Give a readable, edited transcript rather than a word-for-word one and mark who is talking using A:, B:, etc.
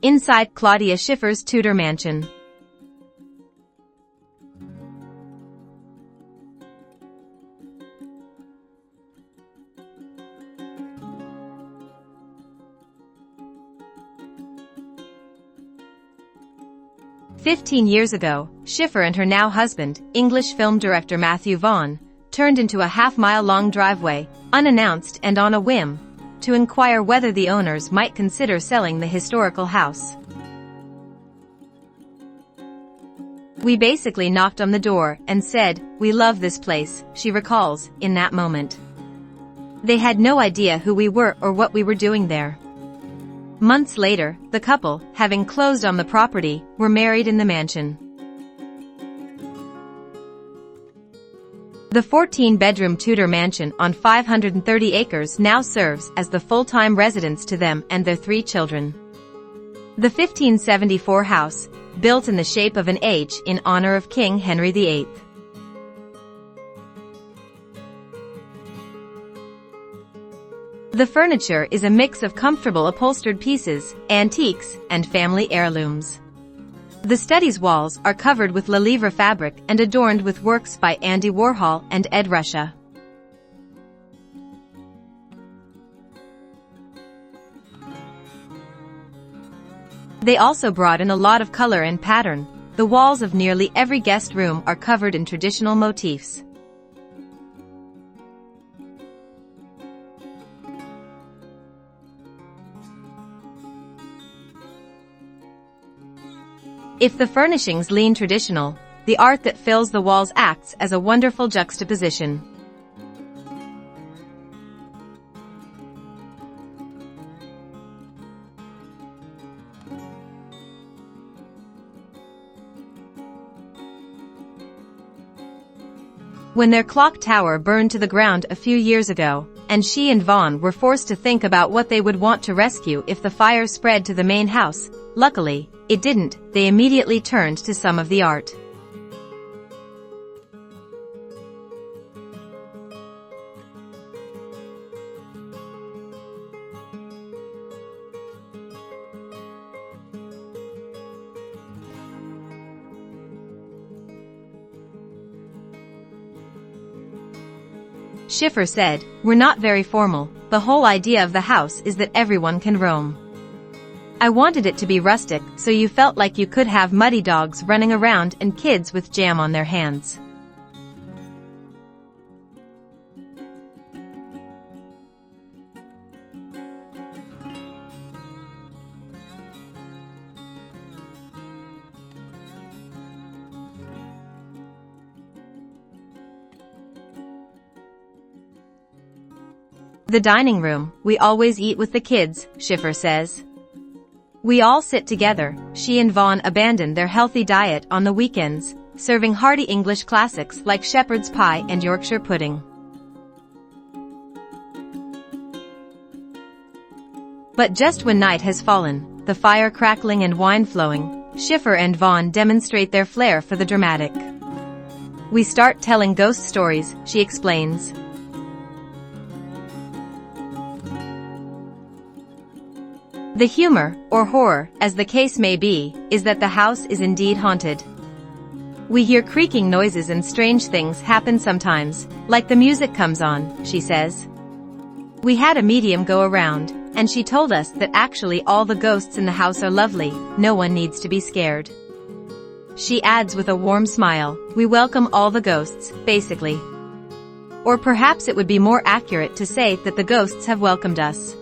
A: inside Claudia Schiffer's Tudor mansion. "15 years ago, Schiffer and her now husband, English film director Matthew Vaughn, turned into a half-mile-long driveway, unannounced and on a whim, to inquire whether the owners might consider selling the historical house. We basically knocked on the door and said, 'We love this place,'" she recalls, in that moment. "They had no idea who we were or what we were doing there." Months later, the couple, having closed on the property, were married in the mansion. The 14-bedroom Tudor mansion on 530 acres now serves as the full-time residence to them and their 3 children. The 1574 house, built in the shape of an H in honor of King Henry VIII. The furniture is a mix of comfortable upholstered pieces, antiques, and family heirlooms. The study's walls are covered with Le Livre fabric and adorned with works by Andy Warhol and Ed Ruscha. They also brought in a lot of color and pattern. The walls of nearly every guest room are covered in traditional motifs. If the furnishings lean traditional, the art that fills the walls acts as a wonderful juxtaposition. When their clock tower burned to the ground a few years ago, and she and Vaughn were forced to think about what they would want to rescue if the fire spread to the main house, luckily, it didn't. They immediately turned to some of the art. Schiffer said, "We're not very formal. The whole idea of the house is that everyone can roam. I wanted it to be rustic, so you felt like you could have muddy dogs running around and kids with jam on their hands." "The dining room, we always eat with the kids," Schiffer says. "We all sit together." She and Vaughn abandoned their healthy diet on the weekends, serving hearty English classics like shepherd's pie and Yorkshire pudding. But just when night has fallen, the fire crackling and wine flowing, Schiffer and Vaughn demonstrate their flair for the dramatic. "We start telling ghost stories," she explains. The humor, or horror, as the case may be, is that the house is indeed haunted. "We hear creaking noises and strange things happen sometimes, like the music comes on," she says. "We had a medium go around, and she told us that actually all the ghosts in the house are lovely, no one needs to be scared." She adds with a warm smile, "We welcome all the ghosts, basically. Or perhaps it would be more accurate to say that the ghosts have welcomed us."